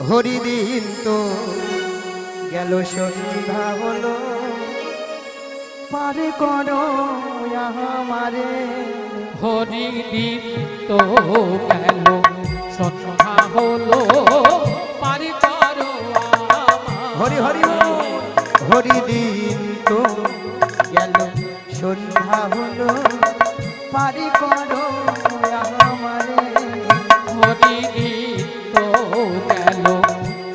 হরিদিন তো গেল সন্ধ্যা হলো পারে করো আমারে হরিদিন তো গেল সন্ধ্যা হলো পারে করো হরি হরি হরিদিন তো গেল সন্ধ্যা হলো পারে করো আমারে হরিদিন তো গেল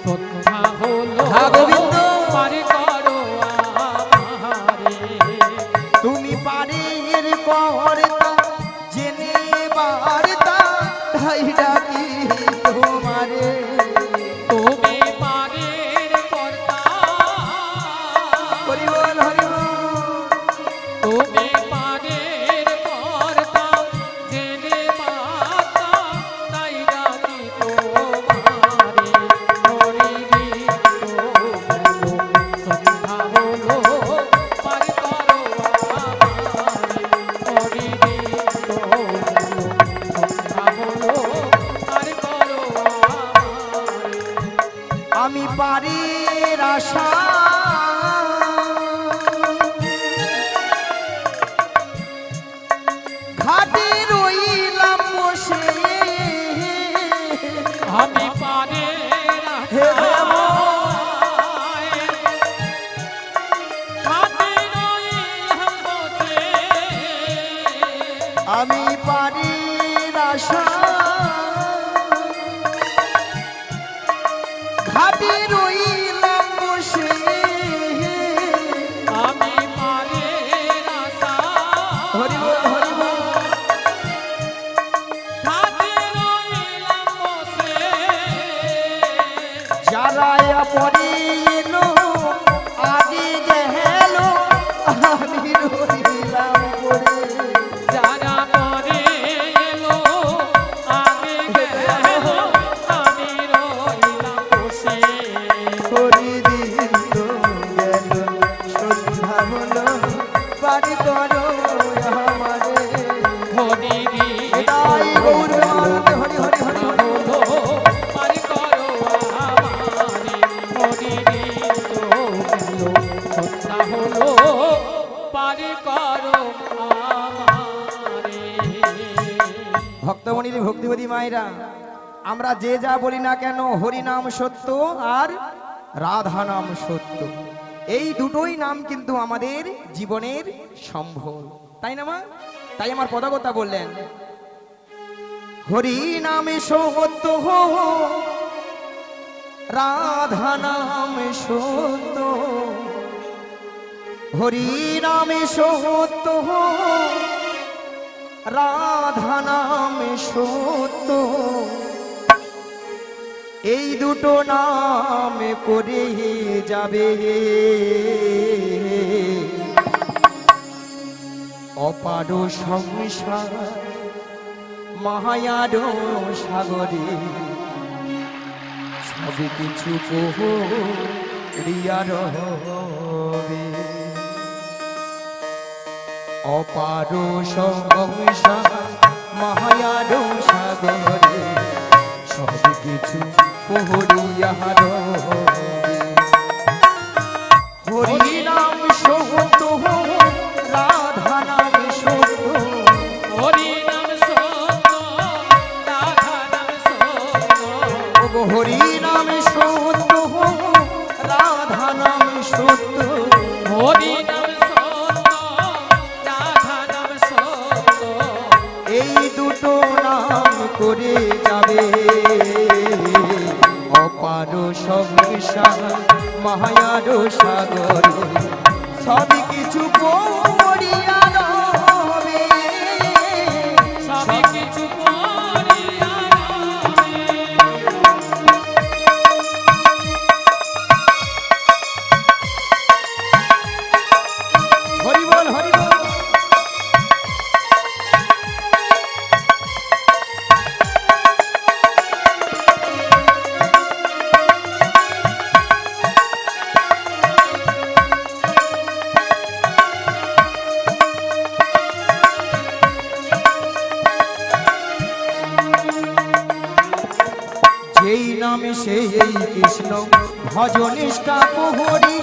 সন্ধ্যা হলো গোবিন্দ পারে করো আমারে তুমি পারের কর্তা জেনে বার্তা তাই ডাকি তোমারে তুমি পারের কর্তা হরি বল হরি বল তুমি পারের কর্তা জেনে মাতা তাই ডাকি তোমারে হরিদিন তো গেল সন্ধ্যা হলো পারে করো আমারে হরিদিন তো গেল সন্ধ্যা হলো পারে করো আমারে আমি পারের আশা ঘাটে রইলাম বসে আমি পারের হে আশায় ঘাটে রইলাম বসে। আমি পারের আশা ঘাটে রইলাম বসে আমি পারের আশায় হরি বল হরি বল ঘাটে রইলাম বসে। যারা পরে এলো আগে গেল আমি রইলাম পড়ে যারা পরে এলো আগে গেল আমি রইলাম বসে। হরিদিন তো গেল সন্ধ্যা হলো পারি করো আমারে হরিদিন এটাই গৌর আনন্দে হরি হরি হরি হরি হলো পারি করো আমারে হরিদিন তো গেল সন্ধ্যা হলো পারি করো আমারে। ভক্তমণির ভক্তিবতী মায়েরা আমরা যে যা বলি না কেন হরি নাম সত্য আর রাধা নাম সত্য এই দুটোই নাম কিন্তু আমাদের জীবনের সম্ভব তাই না মা তাই আমার পদাগতা বললেন হরি নামে সত্য রাধা নাম সত্য হরি নামে সত্য রাধা নামে সত্য এই দুটো নাম করে যাবে অপার সংসার মায়ার সাগরে সবই কিছু রিয়ার হবে অপার সংসার মায়ার সাগরে সব কিছু পহরিয়া হরি নাম সত্য রাধা নাম সত্য হরি নাম সত্য রাধা নাম সত্য হরি নাম সত্য রাধা নাম সত্য হরি নাম সত্য রাধা নাম সত্য এই দুটো নাম করে যাবে অপার সংসার মায়ার সাগরে সব কিছু পড়িয়া রবে সবই কিছু পড়িয়া রবে। হরি বল হরি বল এই কৃষ্ণ ভজনিষ্ঠা প্রহরী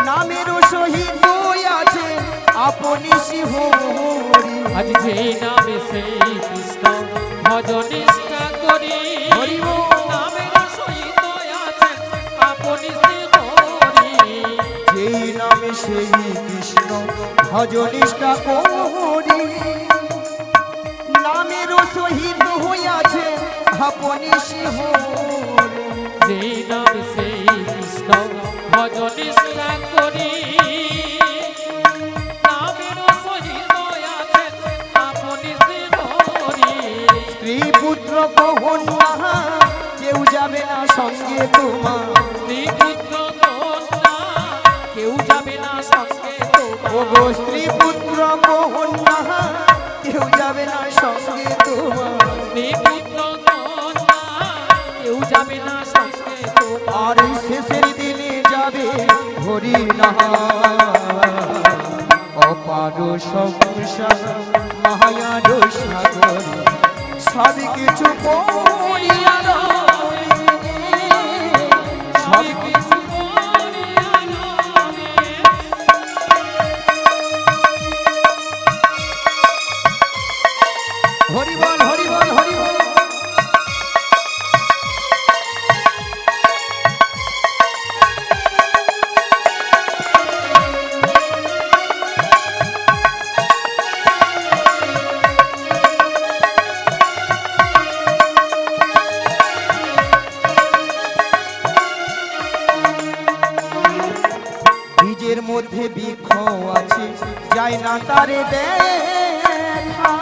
নামের সহিত আছে আপনি শিহরি। আজ যে নামে সেই কৃষ্ণ ভজনিষ্ঠা করি হরি বল। নামের সহিত আছেন আপনি শ্রীহরি। যেই নামে সেই কৃষ্ণ ভজনিষ্ঠা প্রহরী নামের সহিত হইয়াছে আপনি শিহরি। যে নামে সেই কৃষ্ণ ভজনিষ্ঠা করি নামের সহিত আছেন আপনি শ্রীহরি। স্ত্রী পুত্র কন্যা কেউ যাবে না সঙ্গে তোমার। স্ত্রী পুত্র কন্যা কেউ যাবে না সঙ্গে ও তোমার। গো স্ত্রী পুত্র কন্যা কেউ যাবে না সঙ্গে তোমার। স্ত্রী পুত্র কন্যা কেউ যাবে না সঙ্গে তোমার। আর এই শেষের দিনে যাবে হরি নাম অপার সংসার মায়ার সাগর সব কিছু পড়িয়া রবে, সব কিছু হরি বল হরি বল হরি বল। বীজের মধ্যে বৃক্ষ আছে যায় না তারে দেখা,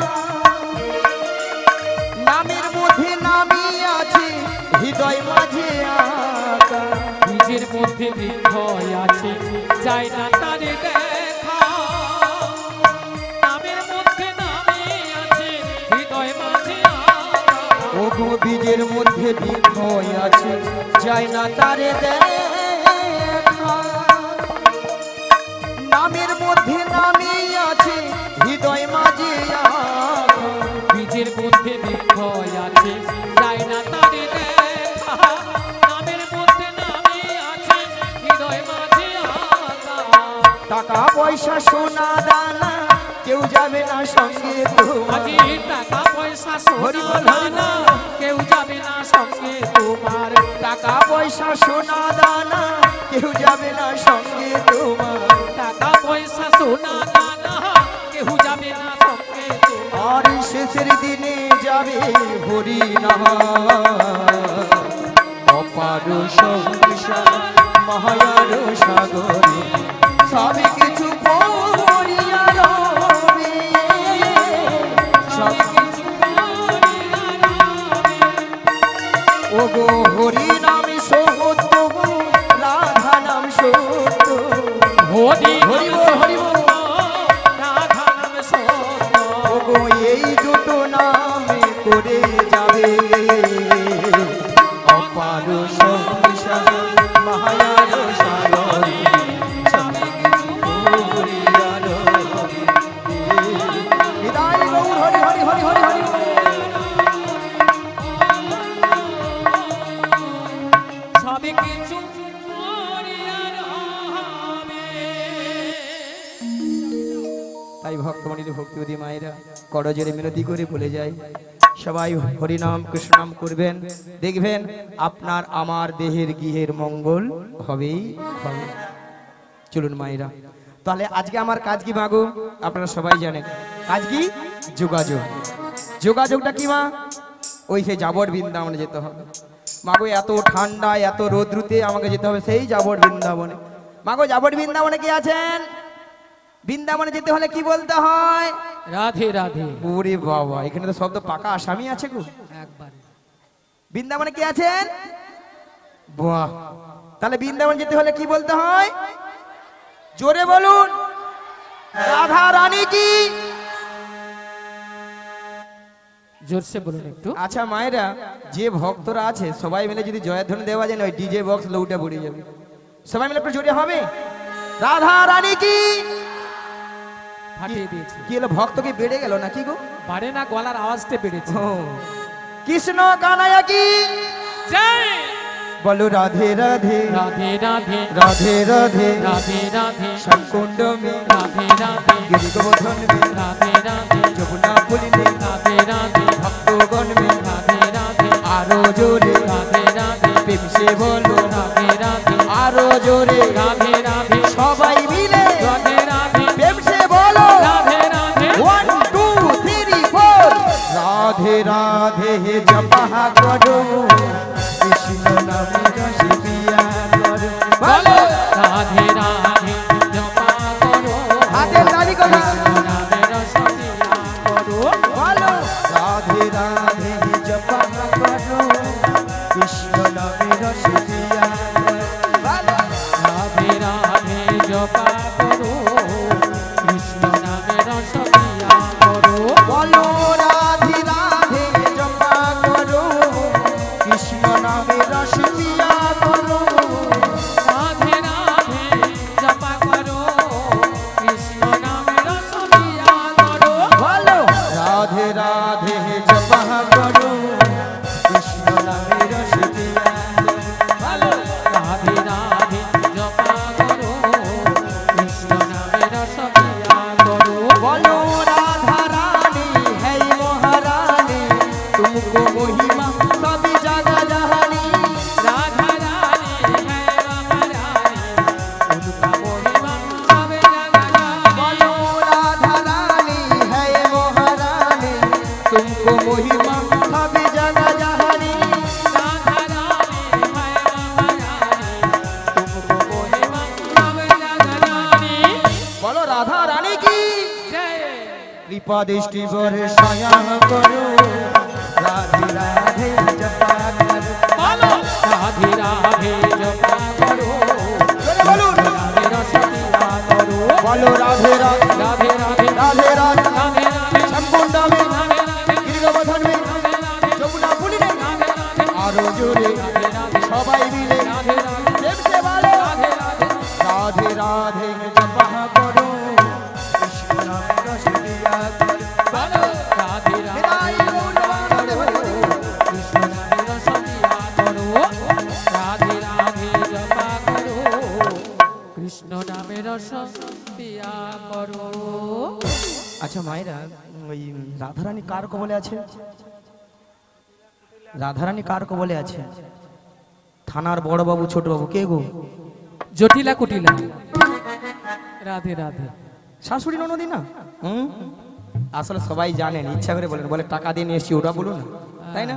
নামের মধ্যে নামই আছে হৃদয় মাঝে আঁকা। বীজের মধ্যে বৃক্ষ আছে যায় না তারে দেখা, নামের মধ্যে নামে আছে হৃদয় মাঝে আঁকা। ও গো বীজের মধ্যে বৃক্ষ আছে যায় না তারে দেখা, নামের মধ্যে নামই আছে হৃদয় মাঝে আঁকা। বীজের মধ্যে বৃক্ষ আছে যায় না তারে দেখা, নামের মধ্যে নামে আছে হৃদয় মাঝে আঁকা। টাকা পয়সা সোনা দানা কেউ যাবে না সঙ্গে তোমার। আজি টাকা পয়সা হরি সোনা বল, হরি দানা বল। কেউ যাবে না সঙ্গে তোমার। টাকা পয়সা সোনা দানা কেউ যাবে না সঙ্গে তোমার। টাকা পয়সা সোনা দানা কেউ যাবে না সঙ্গে তোমার। আর শেষের দিনে যাবে হরি নাম অপার সংসার মায়ার সাগরে সব কিছু পড়িয়া রবে, সব কিছু। ও গো হরি নাম সত্য রাধা নাম সত্য। হরি হরি নাম বল, হরি বল। সত্য, রাধা নাম সত্য। ও গো এই দুটো নামে করে যাবে অপার সংসার মায়ার সাগরে সব কিছু পড়িয়া রবে। বিদায় গৌর হরি হরি হরি হরি হরি। সব কিছু করিয়া রবে। তাই ভক্তমণির ভক্তিবতী মায়েরা করজোরে মিনতি করে বলে যায় সবাই হরিনাম কৃষ্ণনাম করবেন, দেখবেন আপনার আমার দেহের গৃহের মঙ্গল হবেই হবে। চলুন মায়েরা, তাহলে আজকে আমার কাজ কি মাগো? আপনারা সবাই জানেন কাজ কি? যোগাযোগ। যোগাযোগটা কি মা? ওই সে যাবর বৃন্দাবনে যেতে হবে মাগো। এত ঠান্ডা এত রোদ্রুতে আমাকে যেতে হবে সেই যাবর বৃন্দাবনে। মাগো যাবর বৃন্দাবনে কি আছেন? বৃন্দাবনে যেতে হলে কি বলতে হয়? রাধে রাধে। ওরে বাবা, এখানে তো শব্দ পাকা আসামি আছে গো। একবার বৃন্দাবনে কি আছেন? বাহ, তাহলে বৃন্দাবন যেতে হলে কি বলতে হয়? জোরে বলুন, রাধা রানী কি। জোরসে বলুন একটু। আচ্ছা মায়েরা, যে ভক্তরা আছে সবাই মিলে যদি জয়ধ্বনি দেওয়া যায় না, ওই ডিজে বক্স লৌটে পড়ে যাবে। সবাই মিলে একটু জোরে হবে, রাধা রানী কি। ফাটিয়ে দিয়েছি। কি হলো, ভক্ত কি বেড়ে গেল নাকি গো? বাড়ে না, গলার আওয়াজটা বেড়েছে। ও, কৃষ্ণ কানাইয়া কি। জয় বলো রাধে রাধে রাধে রাধে রাধে রাধে রাধে রাধে শ্যামকুণ্ড মে রাধে রাধে গিরিগোবর্ধন মে রাধে রাধে যমুনা ফুলিনে রাধে রাধে ভক্তগণ মে রাধে রাধে আরো জোরে রাধে রাধে প্রেম সে বলো রাধে রাধে আরো জোরে রাধে রাধে সবাই মিলে রাধে রাধে প্রেম সে বলো রাধে রাধে 1 2 3 4 রাধে রাধে জপা করো কৃষ্ণ নামে রস পিয়া করো বলো রাধে রাধে জপা করো হাতের তালি কথা রাধে রস দিয়া করো বলো রাধে রাধে জপা করো কৃষ্ণ নামে রস পিয়া করো বলো রাধে রাধে জপা করো কৃষ্ণ নামে রস দিয়া করো বলো রাধে রাধে জপা করো কৃষ্ণ নামে রস পিয়া করো রাধে রাধে জপা করো কৃষ্ণ নামে রস দিয়া করো বলো রাধে রাধে জপা করো কৃষ্ণ নামে রস পিয়া ভালো রাধে রাধে জপা করো কৃষ্ণ নামে রস দিয়া করো বলো রাধা রানী है महारानी तुमको महिमा सभी जगह जहानी राधा रानी है महारानी उनका महिमा सब जगह जाने बोलो राधा रानी है महारानी तुमको महिमा सभी जगह जहानी राधा रानी है महारानी तुमको महिमा सब जगह जाने बोलो राधा रानी की जय कृपा दृष्टि बरसाया करो राधे राधे जपा करो बोलो राधे राधे जपा करो बोलो बोलो राधे रस दिया करो बोलो राधे राधे राधे राधे राधे राधे राधे राधे श्यामकुंड में राधे राधे गिरिगोबर्धन में राधे राधे যমুনা ফুলিনে राधे राधे আরো জোরে राधे রাধে সবাই মিলে রাধে রাধে প্রেম সে বলো রাধে রাধে রাধে রাধে জপা করো কৃষ্ণ নামে রস দিয়া করো বলো রাধে রাধে বিদায় গৌরবানন্দে হরি হরি। কৃষ্ণ নামে রস দিয়া করো রাধে রাধে জপা করো কৃষ্ণ নামে রস দিয়া করো আচ্ছা মায়েরা ওই রাধারানী কার কবলে আছে রাধারানী কার কবলে আছে থানার বড় বাবু ছোট বাবু কে গো জটিলা কুটিলা রাধে রাধে শাশুড়ি ননদি না আসলে সবাই জানেন ইচ্ছা করে বলেন বলে টাকা দিয়ে নিয়ে এসছি ওটা বলুন না তাই না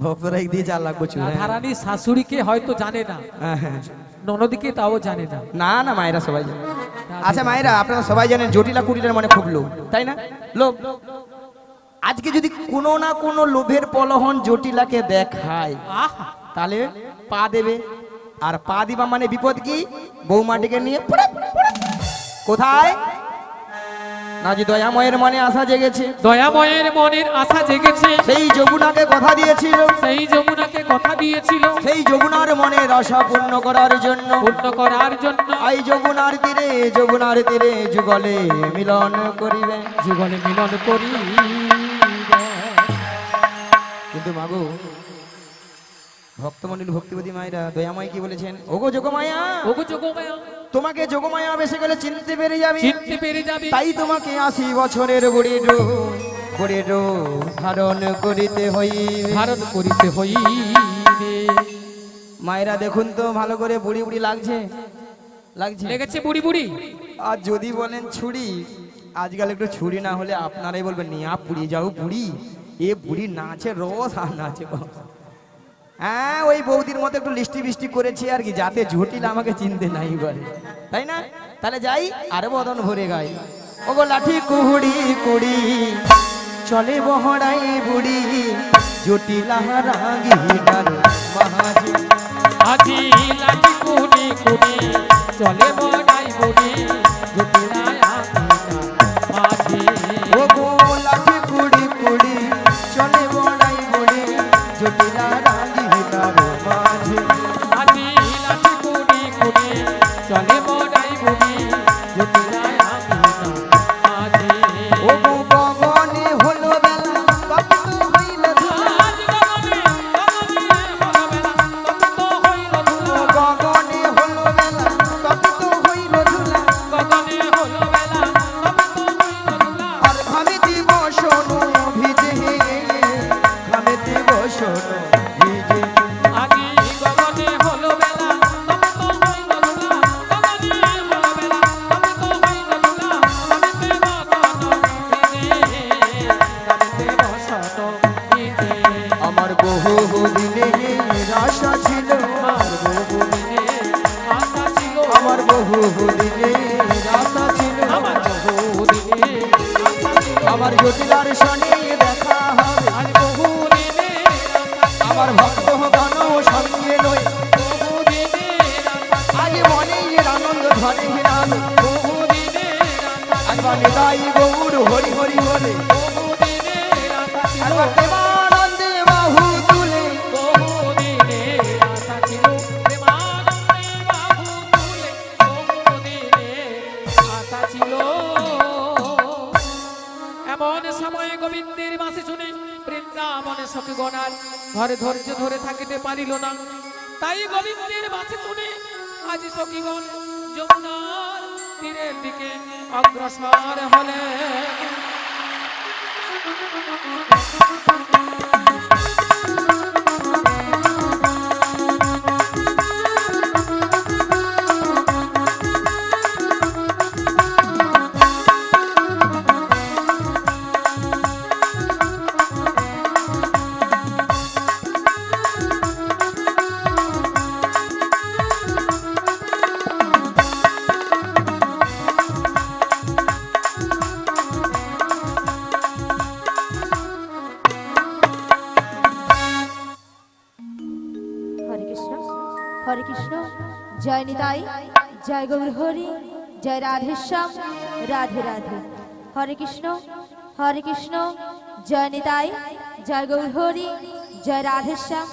ভক্তরা এক দিয়ে যা লাগবে চুল রাধারানী শাশুড়িকে হয়তো জানে না ননদিকে তাও জানে না না না মায়েরা সবাই জানে আচ্ছা মায়েরা আপনারা সবাই জানেন জটিলা কুটিলার মানে খুব লোভ তাই না লোভ আজকে যদি কোনো না কোনো লোভের প্রলোভন জটিলাকে দেখায় আহা তাহলে পা দেবে আর পা দিবা মানে বিপদ কি বৌমাটিকে নিয়ে পুড়ে, পুড়ে। কোথায় না যে দয়াময়ের মনে আশা জেগেছে দয়াময়ের মনের আশা জেগেছে সেই যমুনাকে কথা দিয়েছিল সেই যমুনাকে কথা দিয়েছিল সেই যমুনার মনের আশা পূর্ণ করার জন্য পূর্ণ করার জন্য এই যমুনার তীরে যুগলে মিলন করিবে যুগলে মিলন করি কিন্তু মাগো ভক্তমন্ডলী ভক্তিবতী মায়েরা দয়াময় কি বলেছেন ওগো যোগমায়া ওগো যোগমায়া তোমাকে যোগমায়া বেসে গেলে চিনতে পেরে যাবে চিনতে পেরে যাবে তাই তোমাকে 80 বছরের বুড়ি ধারণ করিতে হইবে ধারণ করিতে হইবে মায়েরা দেখুন তো ভালো করে বুড়ি বুড়ি লাগছে লেগেছে বুড়ি বুড়ি আর যদি বলেন ছুরি আজকাল একটু ছুরি না হলে আপনারাই বলবেন নিয়া পুড়িয়ে যাও বুড়ি এ বুড়ি নাচে রস আর নাচে বস। হ্যাঁ ওই বৌদির মতো একটু লিস্টি বিষ্টি করেছি আর কি যাতে ঝুটিল আমাকে চিনতে নাই করে তাই না তাহলে যাই আরে বদন ভরে গাই ওগো লাঠি কুহুড়ি কুড়ি চলে বহড়াই বুড়ি জটিলা রাগি গান মাঝি আজি লাঠি কুনি কুনি চলে বড়াই বুড়ি জটিলায় মাঝি ওগো লাঠি কুড়ি কুড়ি চলে বহড়াই বুড়ি জটিলা রাগি গান মাঝি আজি লাঠি কুনি কুনি চলে বড়াই বুড়ি জটিলায় মাঝি ওগো গগনে হলো বেলা কত হইল ধরা আজ গগনে গগনে হলো বেলা ছিল আমার বহুদিনের আশা ছিল আমার বহুদিনের আশা ছিল আমার বহুদিনের আশা ছিল আমার জটিলার শনি দেখা হবে আজ বহুদিনের আশা ছিল আমার ভক্ত গান সঙ্গে নয় বহুদিনের আশা আজ মনে আনন্দ ধরে হিরাবে বহুদিনের আশা একবার নিতাই গৌর হরি হরি বলে বহুদিনের আশা ছিল একবার দেবানন্দে বাহু তুলে বহুদিনের আশা ছিল প্রেমানন্দে বাহু তুলে বহুদিনের আশা ছিল এমন সময় গোবিন্দের বাঁশি শুনে বৃন্দাবনে সখীগণার ঘরে ধৈর্য ধরে থাকিতে পারিল না তাই গোবিন্দের বাঁশি শুনে আজ সখীগণ যমুনার তীরের দিকে অগ্রসর হলে হরে কৃষ্ণ জয় নিতাই জয় গৌর হরি জয় রাধেশ্যাম রাধে রাধে হরে কৃষ্ণ জয় নিতাই জয় গৌর হরি জয় রাধেশ্যাম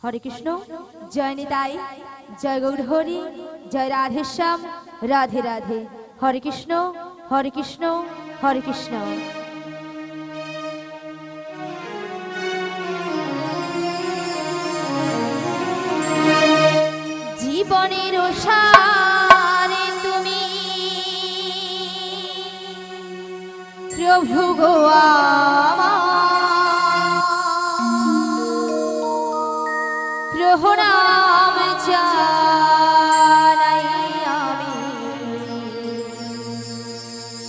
হরে কৃষ্ণ জয় নিতাই জয় গৌর হরি জয় রাধেশ্যাম রাধে রাধে হরে কৃষ্ণ হরে কৃষ্ণ হরে কৃষ্ণ জীবনের সারে তুমি প্রভু গো প্রণাম জানাই আমি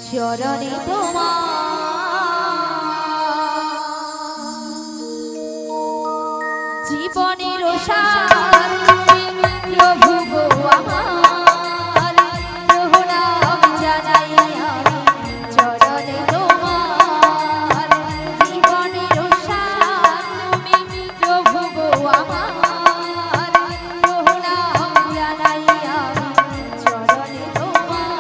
চরণে তোমার জীবনের সার প্রভু গো আমার প্রণাম জানাই আমি চরণে তোমার জীবনের সার তুমি প্রভু গো আমার প্রণাম জানাই আমি চরণে তোমার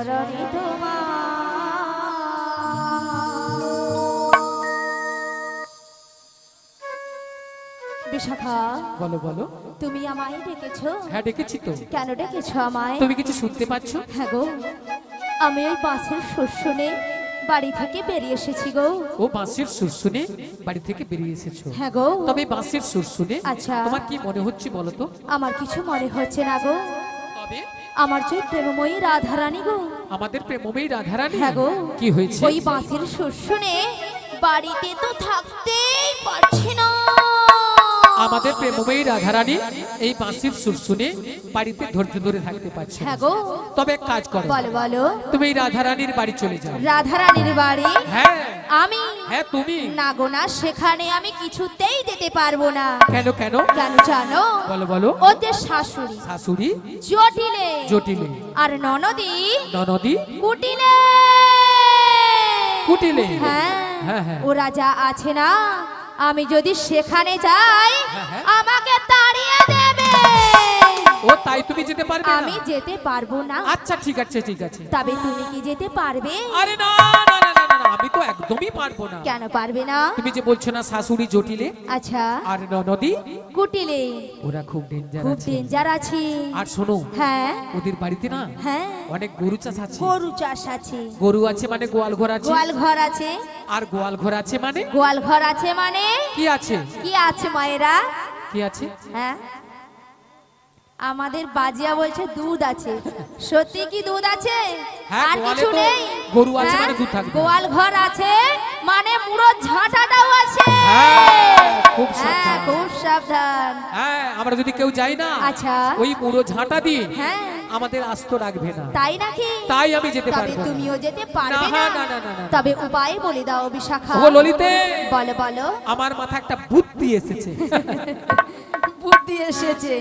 চরণে তোমার। বিশাখা, বলো বলো। তুমি আমায় ডেকেছো? হ্যাঁ ডেকেছি তো। কেন ডেকেছো আমায়? তুমি কিছু শুনতে পাচ্ছ? হ্যাঁ গো, আমি ওই বাসের সুর শুনে বাড়ি থেকে বেরিয়ে এসেছি গো। ও বাঁশির সুর শুনে বাড়ি থেকে বেরিয়ে এসেছো? হ্যাঁ গো। তবে বাঁশির সুর শুনে আচ্ছা। তোমার কি মনে হচ্ছে বলো তো? আমার কিছু মনে হচ্ছে না গো। তবে আমার যে প্রেমময়ী রাধারানী গো। আমাদের প্রেমময়ী রাধারানী? হ্যাঁ গো। কি হয়েছে? ওই বাঁশির সুর শুনে বাড়িতে তো থাকতেই পারছি না। আমাদের প্রেমময়ী রাধারানী এই বাঁশির সুর শুনে বাড়িতে ধৈর্য ধরে থাকতে পারছে না। হ্যাঁ গো। তবে এক কাজ করো, বলো বলো। তুমি এই রাধারানীর বাড়ি চলে যাও। রাধারানীর বাড়ি? হ্যাঁ আমি? হ্যাঁ তুমি। না গো না, সেখানে আমি কিছুতেই যেতে পারবো না। কেন কেন? কেন জানো? বলো বলো। ওদের শাশুড়ি শাশুড়ি জটিলে, জটিলে, আর ননদি ননদি কুটিলে। কুটিলে। হ্যাঁ হ্যাঁ হ্যাঁ। ওরা যা আছে না, আমি যদি সেখানে যাই হ্যাঁ, হ্যাঁ। আমাকে তাড়িয়ে দেবে। ও তাই তুমি যেতে পারবে না? আমি যেতে পারবো না। আচ্ছা ঠিক আছে ঠিক আছে। তবে তুমি কি যেতে পারবে? আরে না না না না না না, আমি তো একদমই পারবো না। কেন পারবে না? তুমি যে বলছো না শাশুড়ি জটিলে আচ্ছা আর ননদি কুটিলে, ওরা খুব ডেঞ্জার খুব আছে। ডেঞ্জার আছে। আর শোনো, হ্যাঁ ওদের বাড়িতে না হ্যাঁ, অনেক গরু চাষ আছে। গরু চাষ আছে। গরু আছে মানে গোয়াল ঘর আছে। গোয়াল ঘর আছে। আর গোয়াল ঘর আছে মানে? গোয়াল ঘর আছে মানে কি আছে? কি আছে মায়েরা? কি আছে? হ্যাঁ, আমাদের বাজিয়া বলছে দুধ আছে। সত্যি কি দুধ আছে? হ্যাঁ, আর গোয়ালে কিছু তো নেই? গরু আছে হ্যাঁ? মানে দুধ থাকবে। গোয়াল ঘর আছে মানে পুরো ঝাঁটাটাও আছে। হ্যাঁ, খুব হ্যাঁ, সাবধান। খুব সাবধান। হ্যাঁ, আমরা যদি কেউ যাই না আচ্ছা। ওই পুরো ঝাঁটা দিয়ে হ্যাঁ, আমাদের আস্ত রাখবে না। তাই নাকি? তাই আমি যেতে তবে পারবো না। তুমিও যেতে না পারবে না না? না না না। তবে উপায় বলে দাও বিশাখা। ও ললিতে, বলো বলো। আমার মাথা একটা বুদ্ধি এসেছে। বুদ্ধি এসেছে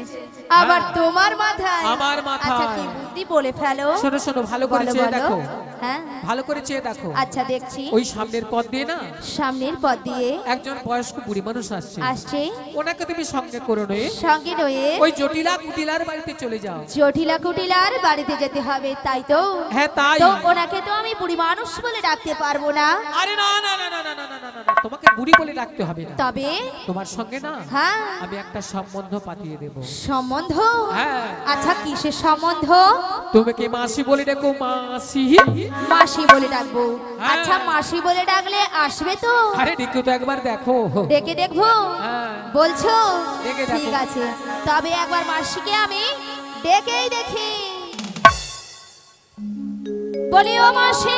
আবার তোমার মাথায়? আমার মাথায়। আচ্ছা, কি বুদ্ধি বলে ফেলো। শোনো শোনো, ভালো করে বলো চেয়ে বলো। দেখো। হ্যাঁ, ভালো করে চেয়ে দেখো। আচ্ছা দেখছি। ওই সামনের পথ দিয়ে না সামনের পথ দিয়ে একজন বয়স্ক বুড়ি মানুষ আসছে। আসছে। ওনাকে তুমি সঙ্গে করে নয়ে সঙ্গে রয়ে ওই জটিলা কুটিলার বাড়িতে চলে যাও। জটিলা কুটিলার বাড়িতে যেতে হবে, তাই তো? হ্যাঁ তাই। তো ওনাকে তো আমি বুড়ি মানুষ বলে ডাকতে পারবো না। আরে না না না না না না না না না, তোমাকে বুড়ি বলে ডাকতে হবে না। তবে তোমার সঙ্গে না হ্যাঁ, আমি একটা সম্বন্ধ পাঠিয়ে দেব। সম্বন্ধ? হ্যাঁ। আচ্ছা, কিসের সম্বন্ধ? তোমাকে মাসি বলে ডাকো, মাসি। মাসি বলে ডাকবো? হ্যাঁ। আচ্ছা, মাসি বলে ডাকলে আসবে তো? আরে ডেকে তো একবার দেখো। ডেকে দেখবো হ্যাঁ। বলছো? ডেকে দেখো। ঠিক আছে, তবে একবার মাসিকে আমি ডেকেই দেখি। বলি ও মাসি।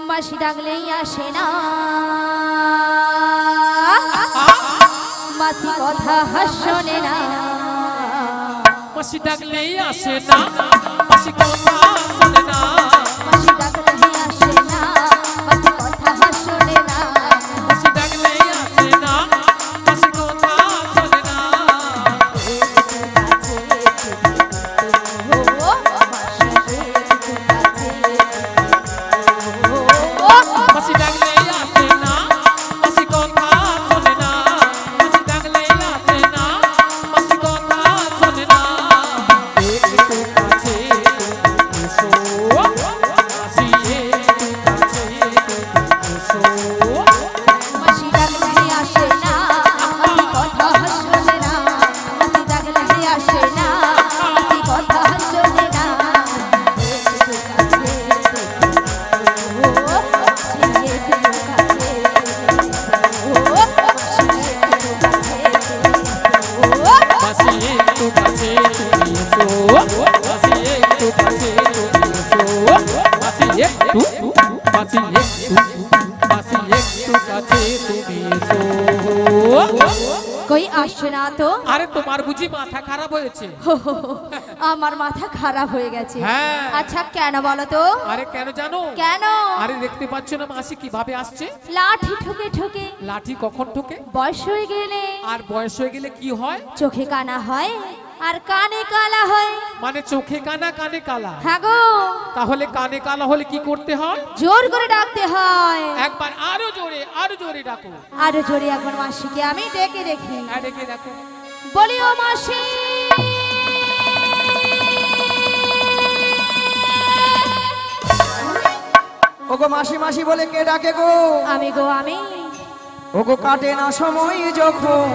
মাসি ডাকলেই আসে না, মাসি কথা শোনে না। মাসি ডাকলেই আসে না, মাসি কথা শোনে না। মাসি ডাকলেই আসে না, মাসি কথা শোনে না। মাসি ডাকলেই আসে না, মাসি কথা শোনে না। ও মাসি মাসি ডাকলেই আসে না, মাসি কথা শোনে না। মাসি ডাকলেই আসে না, মাসি কথা শোনে না। একটু কাছে এসো, মাসি একটু কাছে এসো। মাসি ডাকলেই আসে না, মাসি কথা শোনে না। মাসি ডাকলেই আসে না, মাসি কথা শোনে না। একটু কাছে ও মাসি একটু কাছে ও মাসি একটু কাছে ও মাসি একটু কাছে তুমি এসো, মাসি একটু কাছে তুমি এসো। মাসি একটু, মাসি একটু কাছে তুমি এসো। কই আসছে না তো? আরে তোমার বুঝি মাথা খারাপ হয়েছে? আমার মাথা খারাপ হয়ে গেছে। হ্যাঁ। আচ্ছা, কেন বলো তো? আরে কেন জানো? কেন? আরে দেখতে পাচ্ছ না মাসি কিভাবে আসছে? লাঠি ঠুকে ঠুকে। লাঠি কখন ঠোকে? বয়স হয়ে গেলে আর বয়স হয়ে গেলে কি হয়? চোখে কানা হয়। আর কানে কালা হয়। মানে চোখে কানা কানে কালা। হ্যাঁ গো। তাহলে কানে কালা হলে কি করতে হয়? জোর করে ডাকতে হয়। একবার আরো জোরে ডাকো। আরো জোরে একবার মাসিকে আমি ডেকে দেখি। হ্যাঁ, ডেকে দেখো। বলি ও মাসি, ওগো মাসি মাসি বলে কে ডাকে গো? আমি গো আমি। ওগো কাটে না সময় যখন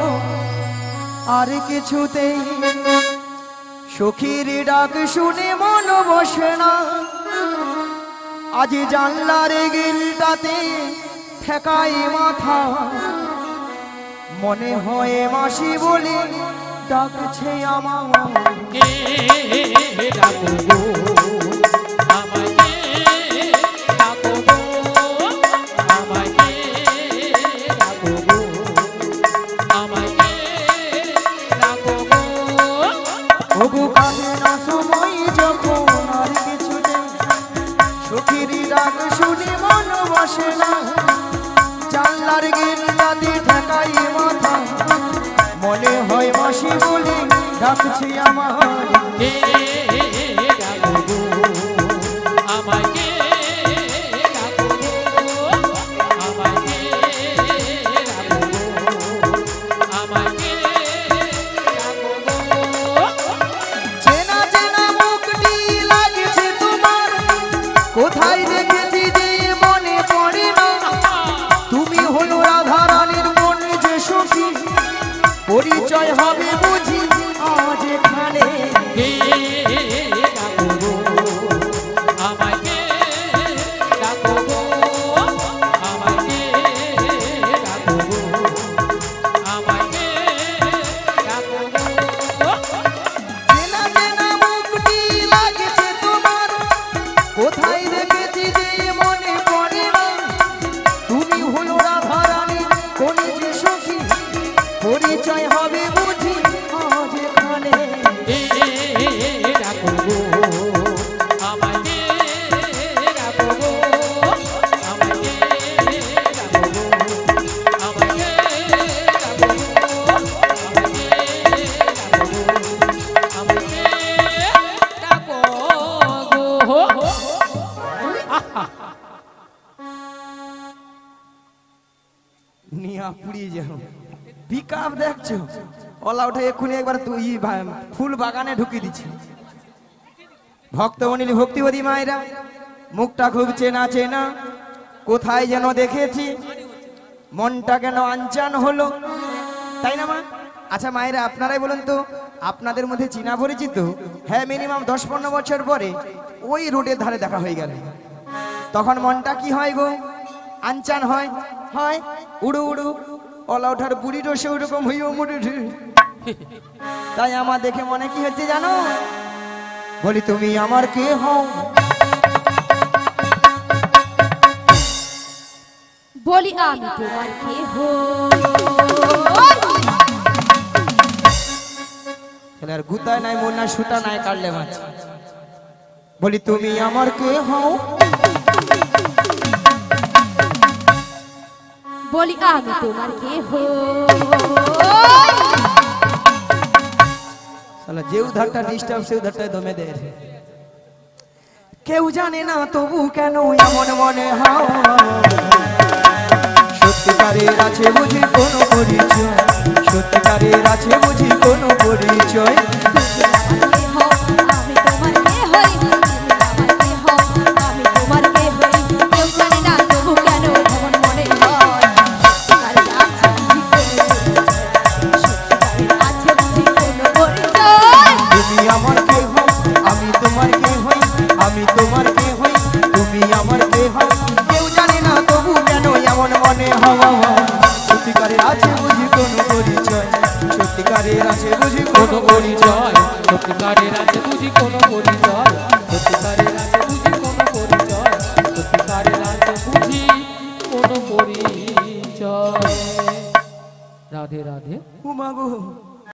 আর কিছুতেই সখীর ডাক শুনে মন বসে না, আজ জানলার গিলটাতে ঠেকাই মাথা, মনে হয় মাসি বলে ডাকছে আমার। কে ডাকো গো আমায়, কে ডাকো গো আমায়, কে ডাকো গো আমায়, কে ডাকো গো। ওগো কাটে না সময় যখন আর কিছুতেই সখীর ডাক শুনে মন বসে না, জানলার গিলটাতে ঠেকাই মাথা, মনে হয় মাসি বলে ডাকছি আমার। কে ডাকো গো আমায়, কে ডাকো গো আমায়, কে ডাকো গো আমায়, কে ডাকো গো। চেনা চেনা মুখটি লাগছে তোমার, কোথায় দেখেছি যে মনে পড়ে না, তুমি হলো রাধা রানীর মন যে সখী, পরিচয় হবে বুঝি আজ এখানে। কে ডাকো গো আমায়, কে ডাকো গো আমায়, কে ডাকো গো আমায়, কে ডাকো গো। চেনা চেনা মুখটি লাগছে তোমার, কোথায় দেখেছি যে মনে পড়ে না, তুমি হলো রাধা রানীর কোন যে সখী, পরিচয় হবে বুঝি আজ এখানে। কে ডাকো গো আমায়, কে ডাকো গো আমায়, কে ডাকো গো আমায়, কে ডাকো গো আমায়, কে ডাকো গো। নিয়া পুড়িয়ে যাও, পিক আপ দেখছো, ওলা উঠে এক্ষুনি একবার তুই ফুল বাগানে ঢুকিয়ে দিচ্ছি। ভক্তমণি ভক্তিবতী মায়েরা, মুখটা খুব চেনা চেনা, কোথায় যেন দেখেছি, মনটা কেন আনচান হলো, তাই না মা? আচ্ছা মায়েরা, আপনারাই বলুন তো, আপনাদের মধ্যে চীনা পরিচিত? হ্যাঁ, মিনিমাম 10-15 বছর পরে ওই রোডের ধারে দেখা হয়ে গেল, তখন মনটা কি হয় গো? আনচান হয়। হয় উড়ু উড়ু, ওলা ওঠার বুড়ি ডসে ওরকম হইও মুড়ি। তাই আমার দেখে মনে কি হচ্ছে জানো? বলি তুমি আমার কে হও? বলি আমি তোমার কে হই? তাহলে আর গুতায় নাই, মোর না সুতা নাই, কাটলে মাছ। বলি তুমি আমার কে হও? বলি আমি তোমার কে হই? শালা যে উধারটা ডিস্টার্ব সে উধারটাই দমে দেয়। কেউ জানে না তবু কেন এমন মনে হয়, সত্যিকারের আছে বুঝি কোনো পরিচয়, সত্যিকারের আছে বুঝি কোনো পরিচয়। আমি তোমার কে হই? আমি তোমার কে হই? কেউ জানে না তবু কেন এমন মনে হয়, সত্যিকারের আছে বুঝি কোনো পরিচয়। তুমি আমার কে হও? আমি তোমার কে হই? আমি তোমার কে হই? তুমি আমার কে হও? কেউ জানে না তবু কেন এমন মনে হওয়া, সত্যিকারের আছে বুঝি কোনো পরিচয়, সত্যিকারের আছে বুঝি কোনো পরিচয়, সত্যিকারের আছে বুঝি কোনো পরিচয়, সত্যিকারের আছে বুঝি কোনো পরিচয়, সত্যিকারের আছে বুঝি কোনো পরিচয়। রাধে রাধে। উমা গো